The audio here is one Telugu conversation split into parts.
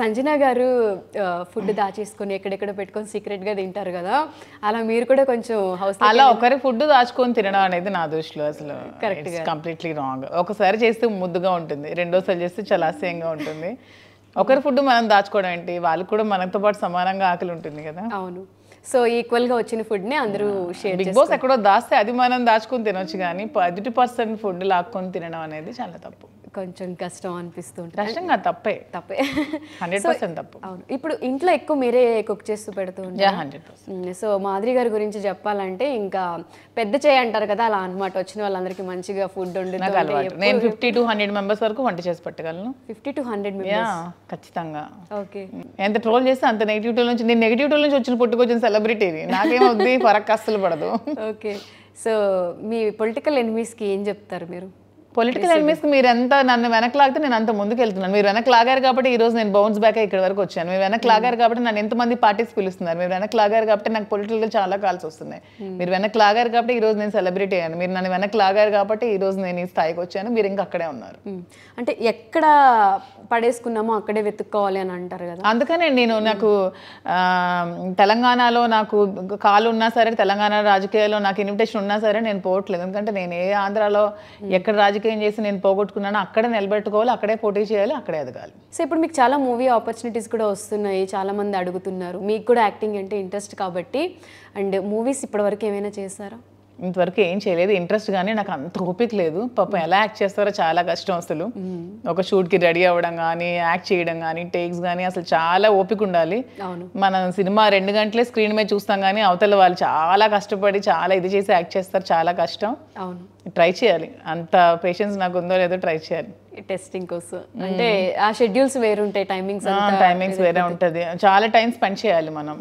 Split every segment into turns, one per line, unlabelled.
సంజన గారు ఫుడ్ దాచేసుకొని ఎక్కడెక్కడ పెట్టుకొని సీక్రెట్ గా తింటారు కదా, అలా మీరు కూడా కొంచెం హౌస్
అలా ఒకరి ఫుడ్ దాచుకొని తినడం అనేది నా దృష్టిలో అసలు కంప్లీట్లీ రాంగ్. ఒకసారి చేస్తే ముద్దుగా ఉంటుంది, రెండోసారి చేస్తే చాలా అసహ్యంగా ఉంటుంది. ఒకరి ఫుడ్ మనం దాచుకోవడం ఏంటి, వాళ్ళకి కూడా మనతో పాటు సమానంగా ఆకలి ఉంటుంది కదా.
అవును, సో ఈక్వల్ గా వచ్చిన ఫుడ్ ని అందరూ షేర్
బిగ్ బాస్ ఎక్కడో దాస్తే అది మనం దాచుకొని తినొచ్చు, కానీ 10% ఫుడ్ లాక్కొని తినడం అనేది చాలా తప్పు.
కొంచెం కష్టం అనిపిస్తుంది.
కష్టంగా తప్పే 100% తప్పు.
అవును, ఇప్పుడు ఇంట్లో ఎక్కువ మీరే కుక్ చేస్తూ పెడుతూ ఉంటారు. సో మాధురి గారి గురించి చెప్పాలంటే ఇంకా పెద్ద చేయి అంటారు కదా, అలా అన్నమాట. వచ్చిన వాళ్ళందరికీ మంచిగా ఫుడ్ వండుతూ
నేను 50 to 100 మెంబర్స్ వరకు వంట చేసి పెట్టగలను.
50 to 100 మెంబర్స్
ఖచ్చితంగా.
ఓకే,
ఎంత ట్రోల్ చేస్తే అంత నెగిటివిటీ నుంచి, నేను నెగిటివిటీ నుంచి వచ్చిన పుట్టుకొచ్చిన సెలబ్రిటీని, నాకేమవుద్ది ఫరక్ అస్సలు పడదు.
ఓకే, సో మీ పొలిటికల్ ఎనిమీస్కి ఏం చెప్తారు మీరు?
పొలిటికల్ ఎనిమీస్కి మీరు ఎంత నన్ను వెనక్కి లాగితే నేను అంత ముందుకు వెళ్తున్నాను. మీరు వెనక్కి లాగారు కాబట్టి ఈ రోజు నేను బౌన్స్ బ్యాక్ ఇక్కడ వరకు వచ్చాను. మీరు వెనక్కి లాగారు కాబట్టి నన్ను ఎంతమంది పార్టీస్ పిలుస్తున్నారు. మీరు వెనక్కి లాగారు కాబట్టి నాకు పొలిటికల్ చాలా కాల్స్ వస్తున్నాయి. మీరు వెనక్కి లాగారు కాబట్టి ఈ రోజు నేను సెలబ్రిటీ అయ్యాను. మీరు నన్ను వెనక్కి లాగారు కాబట్టి ఈ రోజు నేను ఈ స్థాయికి వచ్చాను. మీరు ఇంకా అక్కడే ఉన్నారు.
అంటే ఎక్కడ పడేసుకున్నామో అక్కడే వెతుక్కోవాలి అని అంటారు కదా,
అందుకనే నేను నాకు తెలంగాణలో నాకు కాలు ఉన్నా సరే, తెలంగాణ రాజకీయాల్లో నాకు ఇన్విటేషన్ ఉన్నా సరే నేను పోవట్లేదు. ఎందుకంటే నేను ఏ ఆంధ్రాలో ఎక్కడ రాజకీయం చేసి నేను పోగొట్టుకున్నాను అక్కడే నిలబెట్టుకోవాలి, అక్కడే పోటీ చేయాలి, అక్కడే ఎదగాలి.
సో ఇప్పుడు మీకు చాలా మూవీ ఆపర్చునిటీస్ కూడా వస్తున్నాయి, చాలా మంది అడుగుతున్నారు. మీకు కూడా యాక్టింగ్ అంటే ఇంట్రెస్ట్ కాబట్టి, అండ్ మూవీస్ ఇప్పటివరకు ఏమైనా చేస్తారా?
ఇంతవరకు ఏం చేయలేదు, ఇంట్రెస్ట్ కానీ నాకు అంత ఓపిక లేదు. పాపం ఎలా యాక్ట్ చేస్తారో చాలా కష్టం అసలు. ఒక షూట్కి రెడీ అవ్వడం కానీ, యాక్ట్ చేయడం కానీ, టేక్స్ కానీ అసలు చాలా ఓపిక ఉండాలి. మనం సినిమా 2 గంటలే స్క్రీన్ మీద చూస్తాం కానీ అవతల వాళ్ళు చాలా కష్టపడి చాలా ఇది చేసి యాక్ట్ చేస్తారు, చాలా కష్టం.
అవును,
ట్రై చేయాలి. అంత పేషెన్స్ నాకు ఉందో లేదో ట్రై చేయాలి.
టెస్టింగ్ కోసం అంటే ఆ షెడ్యూల్స్ వేరు ఉంటాయి, టైమింగ్స్
వేరే ఉంటుంది. చాలా టైం స్పెండ్ చేయాలి మనం.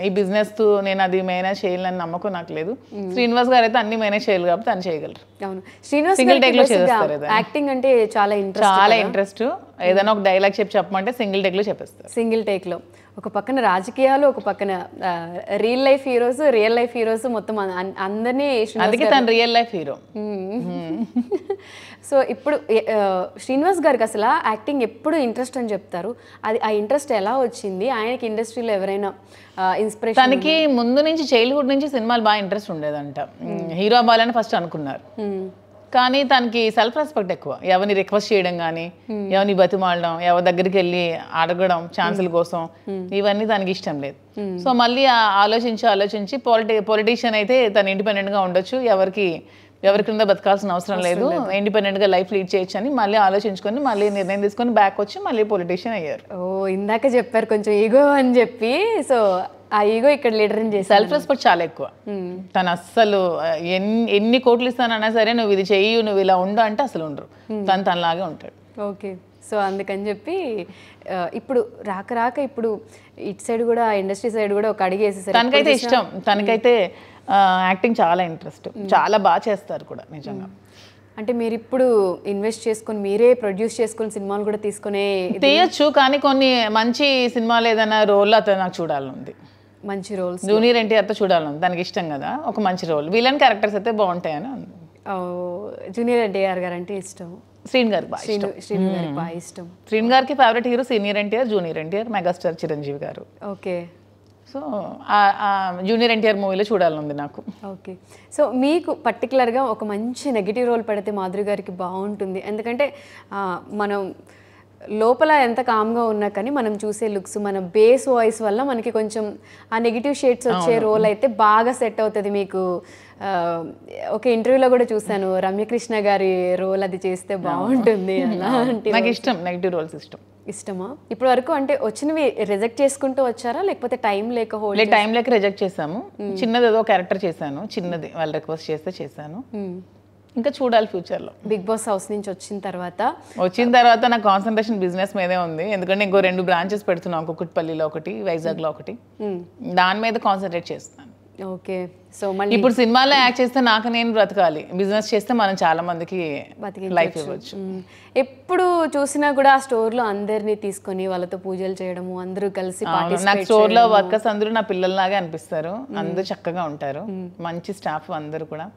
ఈ బిజినెస్ నేను అది మేనేజ్ చేయాలని నమ్మకం నాకు లేదు. శ్రీనివాస్ గారు అయితే అన్ని మేనేజ్ చేయాలి కాబట్టి అని చేయగలరు.
అవును, శ్రీనివాస్
సింగిల్ టేక్ లో చేస్తారు.
యాక్టింగ్ అంటే చాలా
ఇంట్రెస్ట్. ఏదైనా ఒక డైలాగ్ చెప్పమంటే సింగిల్ టేక్ లో చెప్పేస్తారు.
సింగిల్ టేక్ లో ఒక పక్కన రాజకీయాలు, ఒక పక్కన రియల్ లైఫ్ హీరోస్ మొత్తం అందరినీ.
అందుకే తను రియల్ లైఫ్ హీరో.
సో ఇప్పుడు శ్రీనివాస్ గారికి అసలు యాక్టింగ్ ఎప్పుడు ఇంట్రెస్ట్ అని చెప్తారు, అది ఆ ఇంట్రెస్ట్ ఎలా వచ్చింది? ఆయనకి ఇండస్ట్రీలో ఎవరైనా ఇన్స్పిరేషన్?
తనకి ముందు నుంచి చైల్డ్హుడ్ నుంచి సినిమాలు బాగా ఇంట్రెస్ట్ ఉండేదంట. హీరో అవ్వాలని ఫస్ట్ అనుకున్నారు, కానీ తనకి సెల్ఫ్ రెస్పెక్ట్ ఎక్కువ. ఎవరిని రిక్వెస్ట్ చేయడం కానీ, ఎవరిని బతిమాలడం, ఎవరి దగ్గరికి వెళ్ళి అడగడం ఛాన్సుల కోసం, ఇవన్నీ తనకి ఇష్టం లేదు. సో మళ్ళీ ఆలోచించి పొలిటీషియన్ అయితే తను ఇండిపెండెంట్గా ఉండొచ్చు, ఎవరి కింద బతకాల్సిన అవసరం లేదు, ఇండిపెండెంట్గా లైఫ్ లీడ్ చేయొచ్చు అని మళ్ళీ ఆలోచించుకొని మళ్ళీ నిర్ణయం తీసుకొని బ్యాక్ వచ్చి మళ్ళీ పొలిటీషియన్ అయ్యారు.
ఇందాక చెప్పారు కొంచెం ఈగో అని చెప్పి, సో ఆ ఈగో ఇక్కడ లీడర్ చేసి
సెల్ఫ్ రెస్పెక్ట్ చాలా ఎక్కువ. తను అస్సలు ఎన్ని కోట్లు ఇస్తానన్నా సరే నువ్వు ఇది చెయ్యి, నువ్వు ఇలా ఉండు అంటే అసలు ఉండరు. తనలాగే ఉంటాడు.
ఓకే, సో అందుకని చెప్పి ఇప్పుడు రాక ఇప్పుడు ఇటు సైడ్ కూడా ఇండస్ట్రీ సైడ్ కూడా ఒక అడిగి వేసేసారు.
తనకైతే ఇష్టం, తనకైతే యాక్టింగ్ చాలా ఇంట్రెస్ట్, చాలా బాగా చేస్తారు కూడా నిజంగా.
అంటే మీరు ఇప్పుడు ఇన్వెస్ట్ చేసుకొని మీరే ప్రొడ్యూస్ చేసుకొని సినిమాలు కూడా తీసుకునే
తీయచ్చు, కానీ కొన్ని మంచి సినిమాలు ఏదైనా రోల్ అతను నాకు చూడాలని ఉంది.
మంచి రోల్స్
జూనియర్ ఎన్టీఆర్తో చూడాలని ఉంది. తనకి ఇష్టం కదా ఒక మంచి రోల్, విలన్ క్యారెక్టర్స్ అయితే బాగుంటాయని ఉంది.
జూనియర్ ఎన్టీఆర్ గారు అంటే ఇష్టం,
శ్రీన్ గారికి బాగా
ఇష్టం.
శ్రీన్ గారికి favourite hero senior NTR, junior NTR, megastar Chiranjeevi గారు.
ఓకే,
సో జూనియర్ ఎన్టీఆర్ మూవీలో చూడాలనుంది నాకు.
ఓకే, సో మీకు పర్టికులర్గా ఒక మంచి నెగిటివ్ రోల్ పడితే మాధురి గారికి బాగుంటుంది. ఎందుకంటే మనం లోపల ఎంత కామ్గా ఉన్నా కానీ మనం చూసే లుక్స్, మన బేస్ వాయిస్ వల్ల మనకి కొంచెం ఆ నెగిటివ్ షేడ్స్ వచ్చే రోల్ అయితే బాగా సెట్ అవుతుంది మీకు. ఒక ఇంటర్వ్యూలో కూడా చూసాను, రమ్యకృష్ణ గారి రోల్ అది చేస్తే బాగుంటుంది అలాంటి.
నాకు ఇష్టం, నెగిటివ్ రోల్స్
ఇష్టమా? ఇప్పటి వరకు అంటే వచ్చినవి రిజెక్ట్ చేసుకుంటూ వచ్చారా, లేకపోతే టైం లేక
రిజెక్ట్ చేసాము. చిన్నది ఏదో క్యారెక్టర్ చేశాను, చిన్నది వాళ్ళు రిక్వెస్ట్ చేస్తే చేశాను. ఇంకా చూడాలి ఫ్యూచర్లో.
బిగ్ బాస్ హౌస్ నుంచి వచ్చిన
తర్వాత నా కాన్సన్ట్రేషన్ బిజినెస్ మీదే ఉంది. ఎందుకంటే ఇంకో 2 బ్రాంచెస్ పెడుతున్నాను, కుకుట్పల్లిలో ఒకటి, వైజాగ్లో ఒకటి. దాని మీద కాన్సన్ట్రేట్ చేస్తాను.
ఓకే, సో మళ్ళీ
ఇప్పుడు సినిమాలో యాక్ట్ చేస్తే నాకు నేను బ్రతకాలి, బిజినెస్ చేస్తే మనం చాలా మందికి లైఫ్ ఇవ్వచ్చు.
ఎప్పుడు చూసినా కూడా ఆ స్టోర్లో అందరినీ తీసుకొని వాళ్ళతో పూజలు చేయడము, అందరూ కలిసి
నాకు స్టోర్లో వర్కర్స్ అందరూ నా పిల్లల్లాగే అనిపిస్తారు. అందరూ చక్కగా ఉంటారు, మంచి స్టాఫ్ అందరూ కూడా.